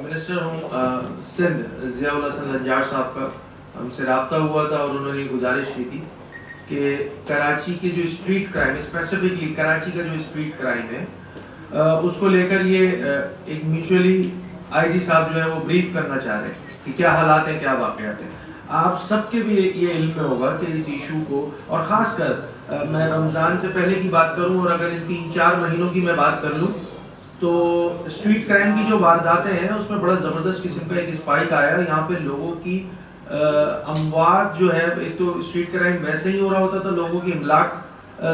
Minister ہوں سندھ ضیاء الحسن لنجار صاحب کا ہم سے رابطہ ہوا تھا اور انہوں نے گزارش کی تھی کہ کراچی کے جو اسٹریٹ کرائم اسپیسیفکلی کراچی کا جو اسٹریٹ کرائم ہے اس کو لے کر یہ ایک میوچولی آئی جی صاحب جو ہے وہ بریف کرنا چاہ رہے ہیں کہ کیا حالات ہیں کیا واقعات ہیں. آپ سب کے بھی یہ علم میں ہوگا کہ اس ایشو کو اور خاص کر میں رمضان سے پہلے کی بات کروں اور اگر ان 3-4 مہینوں کی میں بات کر لوں تو اسٹریٹ کرائم کی جو وارداتیں ہیں اس میں بڑا زبردست قسم کا ایک اسپائک آیا. یہاں پہ لوگوں کی اموات جو ہے ایک تو اسٹریٹ کرائم ویسے ہی ہو رہا ہوتا تھا, لوگوں کی املاک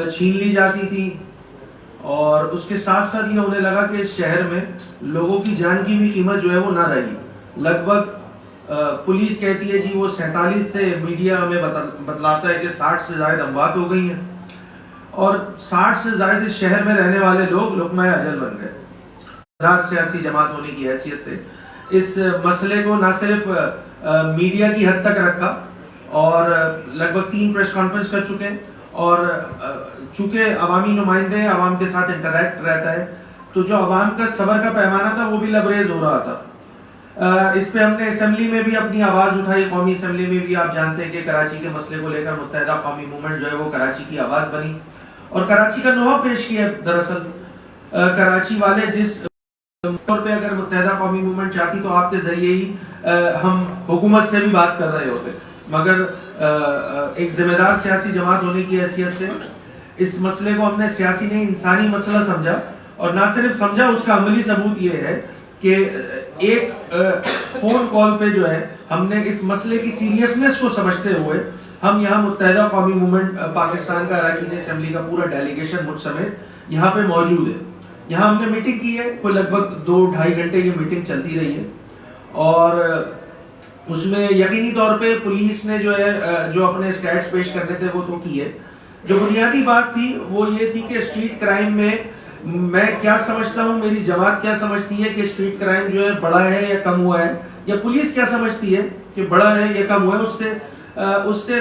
چھین لی جاتی تھی اور اس کے ساتھ ساتھ یہ ہونے لگا کہ اس شہر میں لوگوں کی جان کی بھی قیمت جو ہے وہ نہ رہی. لگ بھگ پولیس کہتی ہے جی وہ 47 تھے, میڈیا ہمیں بتلاتا ہے کہ 60 سے زائد اموات ہو گئی ہیں اور 60 سے زائد اس شہر میں رہنے والے لوگ لقمہ اجل بن گئے. سیاسی جماعت ہونے کی حیثیت سے اس مسئلے کو نہ صرف میڈیا کی حد تک رکھا اور لگ بھگ 3 پریس کانفرنس کر چکے ہیں اور چونکہ عوامی نمائندے ہیں, عوام کے ساتھ انٹریکٹ رہتا ہے تو جو عوام کا صبر کا پیمانہ تھا وہ بھی لبریز ہو رہا تھا. اس پہ ہم نے اسمبلی میں بھی اپنی آواز اٹھائی, قومی اسمبلی میں بھی آپ جانتے ہیں کہ کراچی کے مسئلے کو لے کر متحدہ قومی موومنٹ جو ہے وہ کراچی کی آواز بنی اور کراچی کا نوحہ پیش کیا. دراصل کراچی والے جس طور پہ اگر متحدہ قومی موومنٹ چاہتی تو آپ کے ذریعے ہی ہم حکومت سے بھی بات کر رہے ہوتے, مگر ایک ذمہ دار سیاسی جماعت ہونے کی حیثیت سے اس مسئلے کو ہم نے سیاسی نہیں انسانی مسئلہ سمجھا اور نہ صرف سمجھا, اس کا عملی ثبوت یہ ہے کہ ایک فون کال پہ جو ہے ہم نے اس مسئلے کی سیریسنس کو سمجھتے ہوئے ہم یہاں متحدہ قومی موومنٹ پاکستان کا اراکین اسمبلی کا پورا ڈیلیگیشن مجھ سمیت یہاں پہ موجود ہے. یہاں ہم نے میٹنگ کی ہے, کوئی لگ بھگ 2-2.5 گھنٹے یہ میٹنگ چلتی رہی ہے اور اس میں یقینی طور پہ پولیس نے جو ہے جو اپنے اسٹیٹس پیش کرنے تھے وہ تو کی ہے. جو بنیادی بات تھی وہ یہ تھی کہ اسٹریٹ کرائم میں کیا سمجھتا ہوں, میری جماعت کیا سمجھتی ہے کہ اسٹریٹ کرائم جو ہے بڑا ہے یا کم ہوا ہے, یا پولیس کیا سمجھتی ہے کہ بڑا ہے یا کم ہوا ہے. اس سے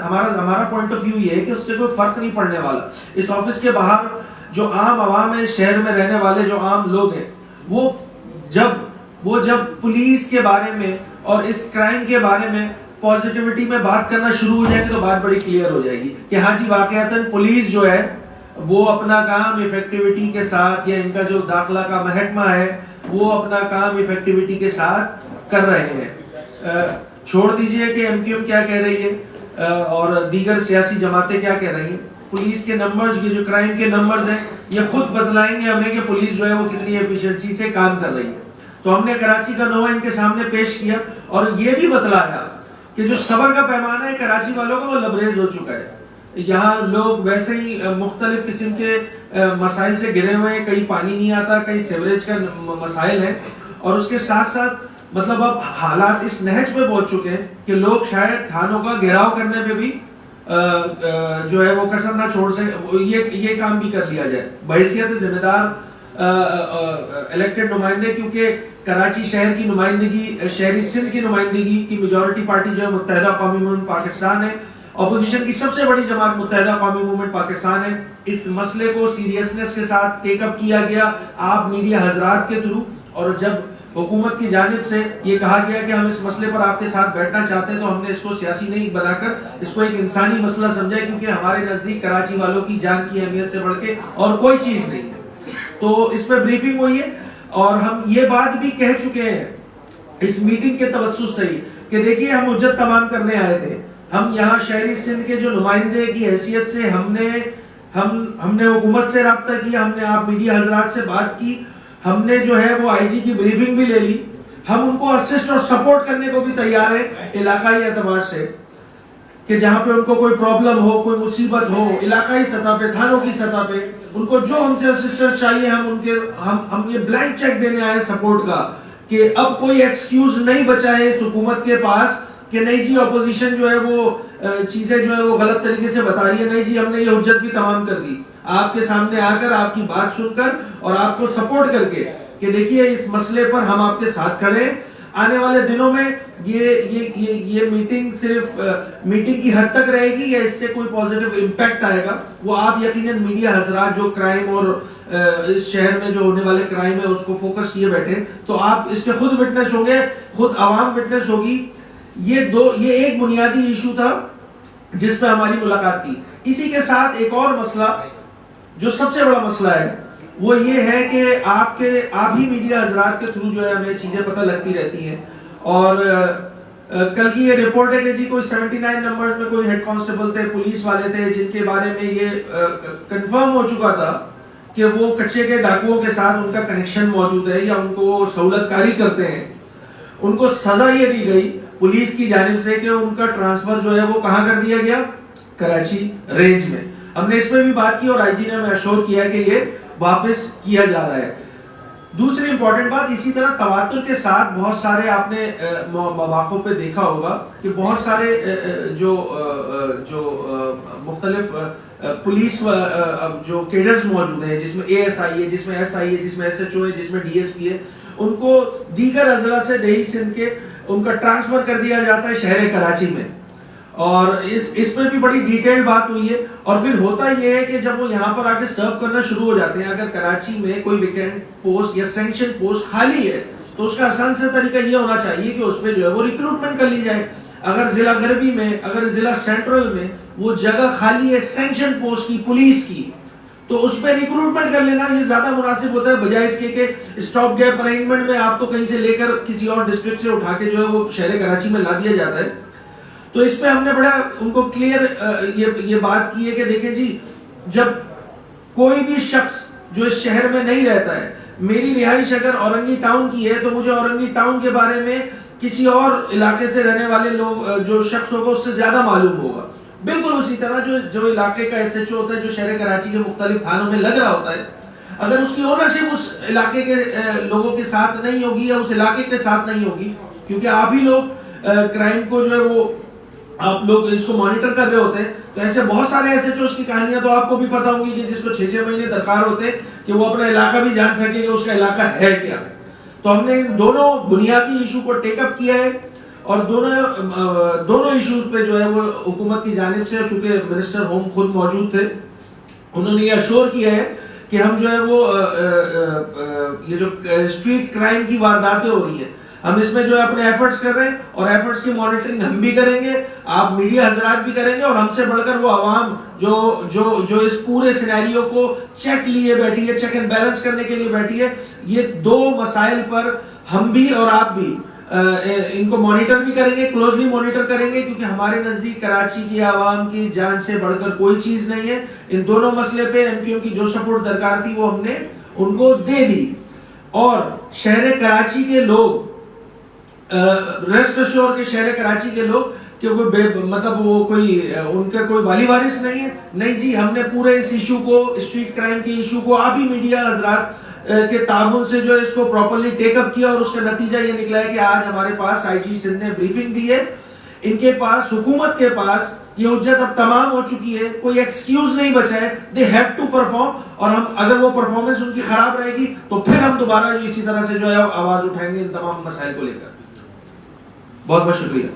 ہمارا پوائنٹ آف ویو یہ ہے کہ اس سے کوئی فرق نہیں پڑنے والا. اس آفس کے باہر جو عام عوام ہے, شہر میں رہنے والے جو عام لوگ ہیں, وہ جب پولیس کے بارے میں اور اس کرائم کے بارے میں پازیٹیوٹی میں بات کرنا شروع ہو جائے گی تو بات بڑی کلیئر ہو جائے گی کہ ہاں جی واقعتاً پولیس جو ہے وہ اپنا کام ایفیکٹیوٹی کے ساتھ, یا ان کا جو داخلہ کا محکمہ ہے وہ اپنا کام ایفیکٹیوٹی کے ساتھ کر رہے ہیں. چھوڑ دیجئے کہ ایم کیو ایم کیا کہہ رہی ہے اور دیگر سیاسی جماعتیں کیا کہہ رہی ہیں, پولیس کے نمبرز, یہ جو کرائم کے نمبرز ہیں یہ خود بتلائیں گے ہمیں کہ پولیس جو ہے وہ کتنی ایفیشنسی سے کام کر رہی ہے. تو ہم نے کراچی کا نوحہ ان کے سامنے پیش کیا اور یہ بھی بتلایا کہ جو صبر کا پیمانہ ہے کراچی والوں کا وہ لبریز ہو چکا ہے. یہاں لوگ ویسے ہی مختلف قسم کے مسائل سے گھرے ہوئے ہیں, کہیں پانی نہیں آتا, کہیں سیوریج کا مسائل ہیں اور اس کے ساتھ ساتھ مطلب اب حالات اس نہج پہ پہنچ چکے ہیں کہ لوگ شاید تھانوں کا گھیراؤ کرنے پہ بھی جو ہے وہ کسر نہ چھوڑ سکے, یہ کام بھی کر لیا جائے بحیثیت ذمہ دار الیکٹڈ نمائندے, کیونکہ کراچی شہر کی نمائندگی, شہری سندھ کی نمائندگی کی میجورٹی پارٹی جو ہے متحدہ قومی موومنٹ پاکستان ہے, اپوزیشن کی سب سے بڑی جماعت متحدہ قومی موومنٹ پاکستان ہے. اس مسئلے کو سیریسنس کے ساتھ ٹیک اپ کیا گیا آپ میڈیا حضرات کے تھرو, اور جب حکومت کی جانب سے یہ کہا گیا کہ ہم اس مسئلے پر آپ کے ساتھ بیٹھنا چاہتے ہیں تو ہم نے اس کو سیاسی نہیں بنا کر اس کو ایک انسانی مسئلہ سمجھا, کیونکہ ہمارے نزدیک کراچی والوں کی جان کی اہمیت سے بڑھ کے اور کوئی چیز نہیں ہے. تو اس پہ بریفنگ ہوئی ہے اور ہم یہ بات بھی کہہ چکے ہیں اس میٹنگ کے توسط سے ہی کہ دیکھیے ہم حجت تمام کرنے آئے تھے. ہم یہاں شہری سندھ کے جو نمائندے کی حیثیت سے ہم نے حکومت سے رابطہ کیا, ہم نے آپ میڈیا حضرات سے بات کی, ہم نے جو ہے وہ آئی جی کی بریفنگ بھی لے لی, ہم ان کو اسسٹ اور سپورٹ کرنے کو بھی تیار ہیں علاقائی اعتبار سے کہ جہاں پہ ان کو کوئی پرابلم ہو, کوئی مصیبت ہو, علاقائی سطح پہ, تھانوں کی سطح پہ ان کو جو ہم سے اسسٹنس چاہیے ہم یہ بلینک چیک دینے آئے سپورٹ کا کہ اب کوئی ایکسکیوز نہیں بچا ہے اس حکومت کے پاس کہ نہیں جی اپوزیشن جو ہے وہ چیزیں جو ہے وہ غلط طریقے سے بتا رہی ہے. نہیں جی, ہم نے یہ حجت بھی تمام کر دی آپ کے سامنے آ کر, آپ کی بات سن کر اور آپ کو سپورٹ کر کے کہ دیکھیے اس مسئلے پر ہم آپ کے ساتھ کھڑے ہیں. آنے والے دنوں میں یہ میٹنگ صرف میٹنگ کی حد تک رہے گی یا اس سے کوئی پازیٹیو امپیکٹ آئے گا؟ وہ آپ یقیناً میڈیا حضرات جو کرائم اور اس شہر میں جو ہونے والے کرائم ہے اس کو فوکس کیے بیٹھے، تو آپ اس کے خود وٹنس ہوں گے، خود عوام وٹنس ہوگی. یہ ایک بنیادی ایشو تھا جس پہ ہماری ملاقات تھی. اسی کے ساتھ ایک اور مسئلہ جو سب سے بڑا مسئلہ ہے وہ یہ ہے کہ آپ ہی میڈیا حضرات کے تھرو جو ہے ہمیں چیزیں پتہ لگتی رہتی ہیں. اور کل کی یہ رپورٹ ہے کہ جی کوئی 79 نمبر میں کوئی ہیڈ کانسٹیبل تھے، پولیس والے تھے، جن کے بارے میں یہ کنفرم ہو چکا تھا کہ وہ کچے کے ڈاکوؤں کے ساتھ ان کا کنیکشن موجود ہے یا ان کو سہولت کاری کرتے ہیں. ان کو سزا یہ دی گئی پولیس کی جانب سے کہ ان کا ٹرانسفر جو ہے وہ کہاں کر دیا گیا؟ کراچی رینج میں. ہم نے اس پہ بھی بات کی اور آئی جی نے ہمیں اشور کیا کہ یہ واپس کیا جا رہا ہے. دوسری امپورٹنٹ بات، اسی طرح تواتر کے ساتھ بہت سارے آپ نے مواقع پہ دیکھا ہوگا کہ بہت سارے جو مختلف پولیس جو کیڈرز موجود ہیں، جس میں اے ایس آئی ہے، جس میں ایس آئی ہے، جس میں ایس ایچ او ہے، جس میں ڈی ایس پی ہے، ان کو دیگر اضلاع سے دیہی سندھ کے ان کا ٹرانسفر کر دیا جاتا ہے شہر کراچی میں. اور اس پہ بھی بڑی ڈیٹیل بات ہوئی ہے. اور پھر ہوتا یہ ہے کہ جب وہ یہاں پر آ کے سرو کرنا شروع ہو جاتے ہیں، اگر کراچی میں کوئی ویکینٹ پوسٹ یا سینکشن پوسٹ خالی ہے تو اس کا آسان سے طریقہ یہ ہونا چاہیے کہ اس پہ جو ہے وہ ریکروٹمنٹ کر لی جائے. اگر ضلع غربی میں، اگر ضلع سینٹرل میں وہ جگہ خالی ہے سینکشن پوسٹ کی، پولیس کی، تو اس پہ ریکروٹمنٹ کر لینا یہ زیادہ مناسب ہوتا ہے، بجائے اس کے کہ اسٹاپ گیپ ارینجمنٹ میں آپ کو کہیں سے لے کر کسی اور ڈسٹرکٹ سے اٹھا کے جو ہے وہ شہر کراچی میں لا دیا جاتا ہے. تو اس پہ ہم نے بڑا ان کو کلیئر یہ بات کی ہے کہ دیکھیں جی، جب کوئی بھی شخص جو اس شہر میں نہیں رہتا ہے، میری رہائش اگر اورنگی ٹاؤن کی ہے تو مجھے اورنگی ٹاؤن کے بارے میں کسی اور علاقے سے رہنے والے لوگ جو شخص ہوگا اس سے زیادہ معلوم ہوگا. بالکل اسی طرح جو علاقے کا ایس ایچ او ہوتا ہے جو شہر کراچی کے مختلف تھانوں میں لگ رہا ہوتا ہے، اگر اس کی اونرشپ اس علاقے کے لوگوں کے ساتھ نہیں ہوگی یا اس علاقے کے ساتھ نہیں ہوگی، کیونکہ آپ ہی لوگ کرائم کو جو ہے وہ آپ لوگ اس کو مانیٹر کر رہے ہوتے ہیں، تو ایسے بہت سارے ایس ایچ اوز کی کہانیاں تو آپ کو بھی پتا ہوں گی کہ جس کو 6 مہینے درکار ہوتے ہیں کہ وہ اپنا علاقہ بھی جان سکے کہ اس کا علاقہ ہے کیا. تو ہم نے ان دونوں بنیادی ایشو کو ٹیک اپ کیا ہے اور دونوں ایشوز پہ جو ہے وہ حکومت کی جانب سے، چونکہ منسٹر ہوم خود موجود تھے، انہوں نے یہ اشور کیا ہے کہ ہم جو ہے وہ یہ جو اسٹریٹ کرائم کی وارداتیں ہو رہی ہیں، ہم اس میں جو ہے اپنے ایفرٹس کر رہے ہیں اور ایفرٹس کی مانیٹرنگ ہم بھی کریں گے، آپ میڈیا حضرات بھی کریں گے، اور ہم سے بڑھ کر وہ عوام جو اس پورے سینیریو کو چیک لیے بیٹھی ہے، چیک اینڈ بیلنس کرنے کے لیے بیٹھی ہے. یہ دو مسائل پر ہم بھی اور آپ بھی ان کو مانیٹر بھی کریں گے، کلوزلی مانیٹر کریں گے، کیونکہ ہمارے نزدیک کراچی کی عوام کی جان سے بڑھ کر کوئی چیز نہیں ہے. ان دونوں مسئلے پہ ایم پیوں کی جو سپورٹ درکار تھی وہ ہم نے ان کو دے دی. اور شہر کراچی کے لوگ ریسٹ اشور کے شہر کراچی کے لوگ کہ وہ کوئی ان کا کوئی والی وارث نہیں ہے. نہیں جی، ہم نے پورے اس ایشو کو، اسٹریٹ کرائم کے ایشو کو آپ ہی میڈیا حضرات کے تعاون سے جو ہے اس کو پراپرلی ٹیک اپ کیا، اور اس کا نتیجہ یہ نکلا ہے کہ آج ہمارے پاس آئی جی سندھ نے بریفنگ دی ہے. ان کے پاس، حکومت کے پاس یہ حجت اب تمام ہو چکی ہے، کوئی ایکسکیوز نہیں بچا ہے. دے ہیو ٹو پرفارم، اور ہم اگر وہ پرفارمنس ان کی خراب رہے گی تو پھر ہم دوبارہ اسی طرح سے جو ہے آواز اٹھائیں گے ان تمام مسائل کو لے کر. بہت بہت شکریہ.